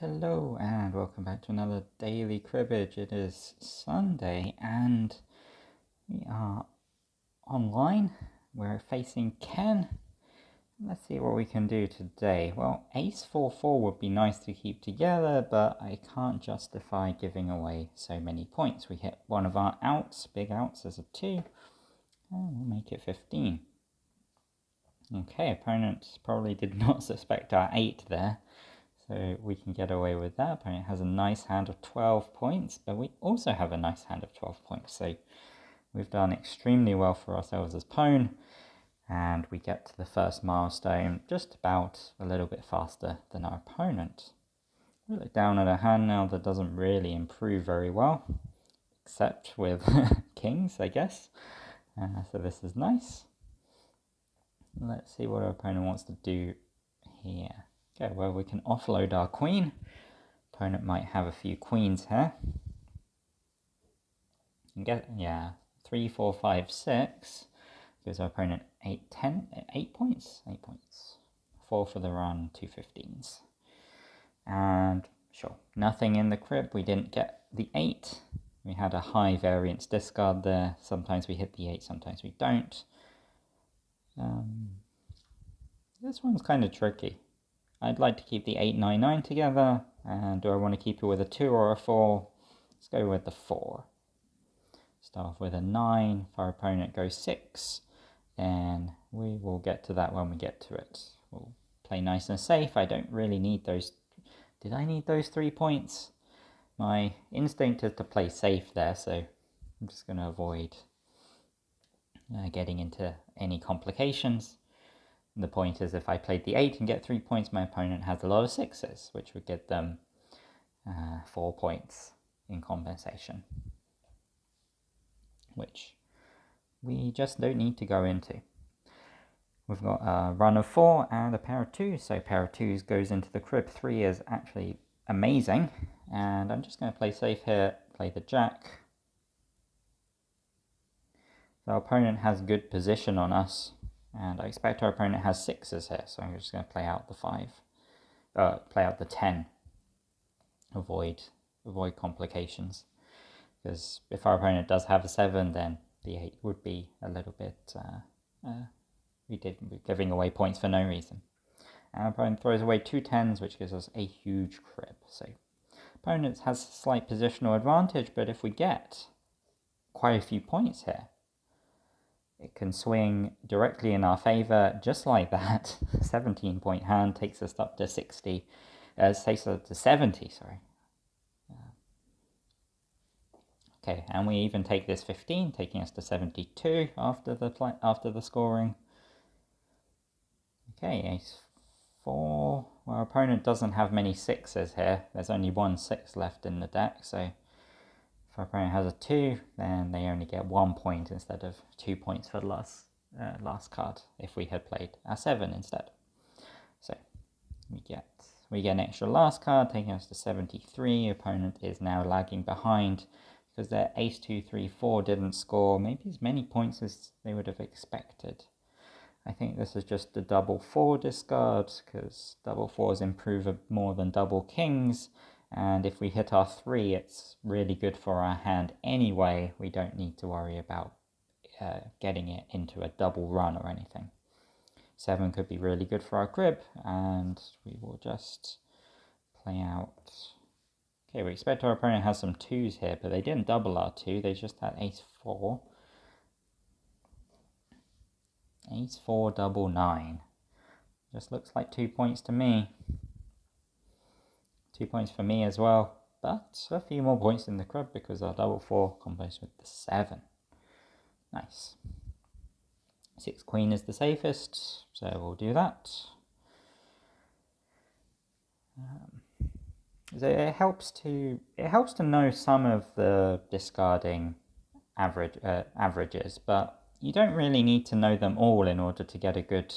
Hello and welcome back to another daily cribbage. It is Sunday and we are online. We're facing Ken. Let's see what we can do today. Well, ace 4-4 would be nice to keep together, but I can't justify giving away so many points. We hit one of our outs, big outs, as a 2, and we'll make it 15. Okay, opponent probably did not suspect our 8 there. So we can get away with that. Opponent has a nice hand of 12 points, but we also have a nice hand of 12 points. So we've done extremely well for ourselves as pawn, and we get to the first milestone just about a little bit faster than our opponent. We look down at a hand now that doesn't really improve very well, except with kings, I guess. So this is nice. Let's see what our opponent wants to do here. Okay, well, we can offload our queen. Opponent might have a few queens here. And get, 3, 4, 5, 6. Gives our opponent 8 points. 8 points. 4 for the run, 2 15s. And sure, nothing in the crib. We didn't get the 8. We had a high variance discard there. Sometimes we hit the 8, sometimes we don't. This one's kind of tricky. I'd like to keep the 8, 9, 9 together. And do I want to keep it with a 2 or a 4? Let's go with the 4. Start off with a 9. If our opponent goes 6, then we will get to that when we get to it. We'll play nice and safe. I don't really need those. Did I need those 3 points? My instinct is to play safe there, so I'm just going to avoid getting into any complications. The point is, if I played the 8 and get 3 points, my opponent has a lot of 6s, which would get them 4 points in compensation, which we just don't need to go into. We've got a run of 4 and a pair of 2s, so pair of 2s goes into the crib. 3 is actually amazing, and I'm just going to play safe here, play the jack. So our opponent has good position on us, and I expect our opponent has 6s here, so I'm just going to play out the 5. Play out the 10. Avoid complications. Because if our opponent does have a 7, then the 8 would be a little bit... we're giving away points for no reason. And our opponent throws away 2 10s, which gives us a huge crib. So opponent has a slight positional advantage, but if we get quite a few points here, it can swing directly in our favor, just like that. 17-point hand takes us up to 60. Takes us up to 70, sorry. Okay, and we even take this 15, taking us to 72 after the scoring. Okay, ace 4. Well, our opponent doesn't have many 6s here. There's only 1 6 left in the deck, so if our opponent has a 2, then they only get 1 point instead of 2 points for the last card, if we had played a 7 instead. So we get an extra last card, taking us to 73. Opponent is now lagging behind because their ace 2, 3, 4 didn't score maybe as many points as they would have expected. I think this is just a double 4 discard, because double 4s improve more than double kings, and if we hit our 3, it's really good for our hand anyway. We don't need to worry about getting it into a double run or anything. 7 could be really good for our crib, and we will just play out. Okay, we expect our opponent has some 2s here, but they didn't double our 2, they just had ace 4. Ace 4, double 9. Just looks like 2 points to me. 2 points for me as well, but a few more points in the crib because our double 4 combos with the 7. Nice. 6 queen is the safest, so we'll do that. So it helps to know some of the discarding averages, but you don't really need to know them all in order to get a good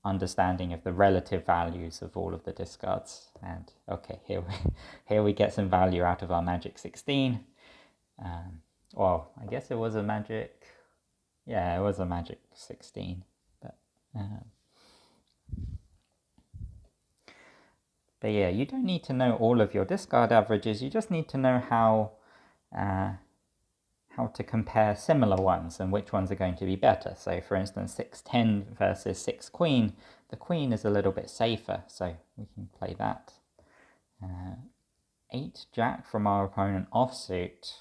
understanding of the relative values of all of the discards. And okay, here we get some value out of our magic 16. Well, I guess it was a magic. Yeah, it was a magic 16, but But yeah, you don't need to know all of your discard averages, you just need to know how to compare similar ones and which ones are going to be better. So for instance, 6-10 versus 6 queen, the queen is a little bit safer, so we can play that. 8 jack from our opponent offsuit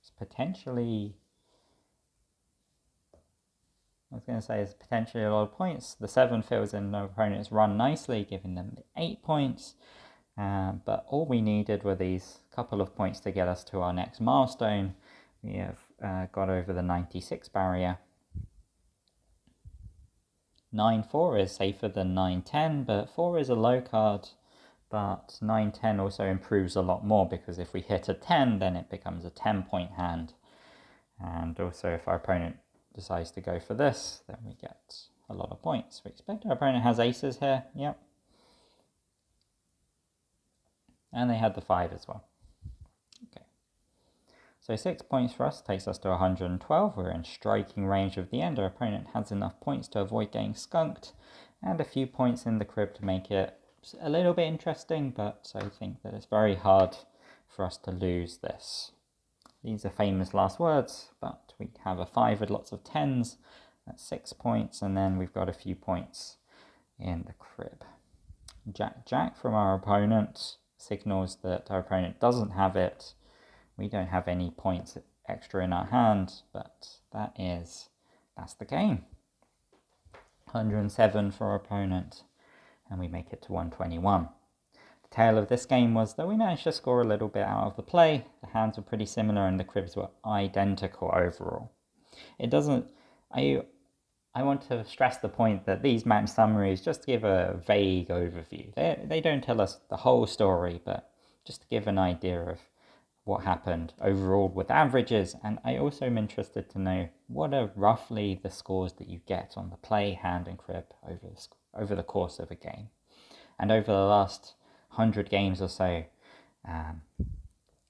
is potentially, I was going to say, is potentially a lot of points. The 7 fills in the opponent's run nicely, giving them 8 points. But all we needed were these couple of points to get us to our next milestone. We have got over the 96 barrier. 9-4 is safer than 9-10, but 4 is a low card. But 9-10 also improves a lot more, because if we hit a 10, then it becomes a 10-point hand. And also if our opponent decides to go for this, then we get a lot of points. We expect our opponent has aces here, yep. And they had the 5 as well. Okay. So 6 points for us takes us to 112. We're in striking range of the end. Our opponent has enough points to avoid getting skunked, and a few points in the crib to make it a little bit interesting, but I think that it's very hard for us to lose this. These are famous last words, but we have a 5 with lots of 10s. That's 6 points, and then we've got a few points in the crib. Jack from our opponent signals that our opponent doesn't have it. We don't have any points extra in our hand, but that's the game. 107 for our opponent, and we make it to 121. The tale of this game was that we managed to score a little bit out of the play. The hands were pretty similar and the cribs were identical overall. It doesn't... I want to stress the point that these match summaries just give a vague overview. They don't tell us the whole story, but just to give an idea of what happened overall with averages. And I also am interested to know what are roughly the scores that you get on the play, hand and crib over the course of a game. And over the last 100 games or so,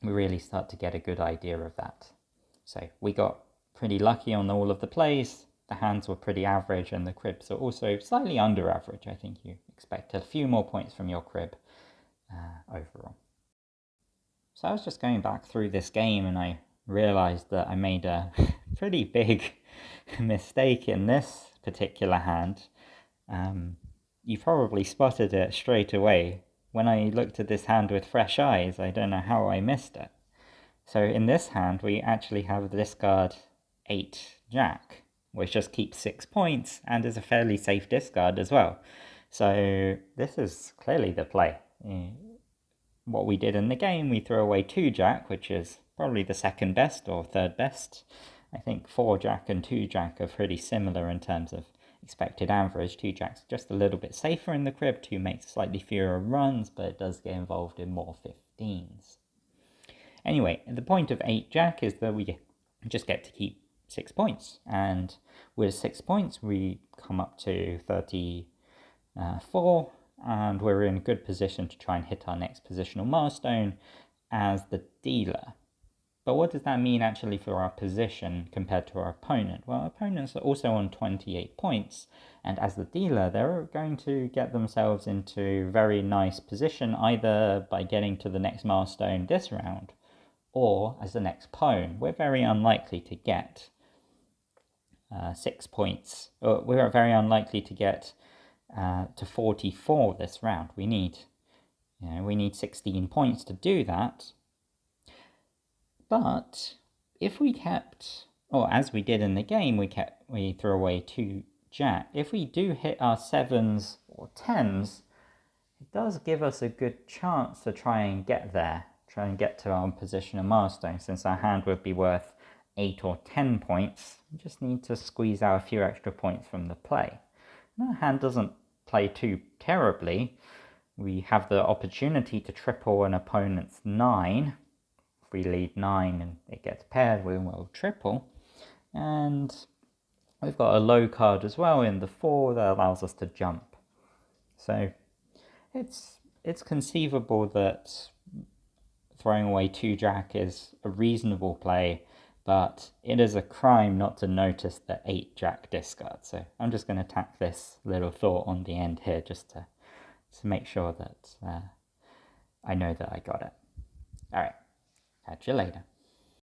we really start to get a good idea of that. So we got pretty lucky on all of the plays. The hands were pretty average, and the cribs are also slightly under average. I think you expect a few more points from your crib overall. So I was just going back through this game, and I realized that I made a pretty big mistake in this particular hand. You probably spotted it straight away. When I looked at this hand with fresh eyes, I don't know how I missed it. So in this hand, we actually have the discard 8 jack, which just keeps 6 points and is a fairly safe discard as well. So this is clearly the play. What we did in the game, we threw away 2 jack, which is probably the second best or third best. I think 4 jack and 2 jack are pretty similar in terms of expected average. 2 jack's just a little bit safer in the crib, 2 makes slightly fewer runs, but it does get involved in more 15s. Anyway, the point of 8 jack is that we just get to keep 6 points, and with 6 points we come up to 34, and we're in a good position to try and hit our next positional milestone as the dealer. But what does that mean actually for our position compared to our opponent? Well, our opponents are also on 28 points, and as the dealer, they're going to get themselves into very nice position, either by getting to the next milestone this round, or as the next pawn. We're very unlikely to get 6 points. We're very unlikely to get to 44 this round. We need 16 points to do that. But if we kept, or as we did in the game, we threw away 2 jack. If we do hit our 7s or 10s, it does give us a good chance to try and get there, try and get to our positional milestone, since our hand would be worth 8 or 10 points. We just need to squeeze out a few extra points from the play. And our hand doesn't play too terribly. We have the opportunity to triple an opponent's 9. If we lead 9 and it gets paired, we will triple. And we've got a low card as well in the 4 that allows us to jump. So it's conceivable that throwing away 2 jack is a reasonable play, but it is a crime not to notice the 8 jack discard. So I'm just going to tack this little thought on the end here just to to make sure that I know that I got it. All right, catch you later.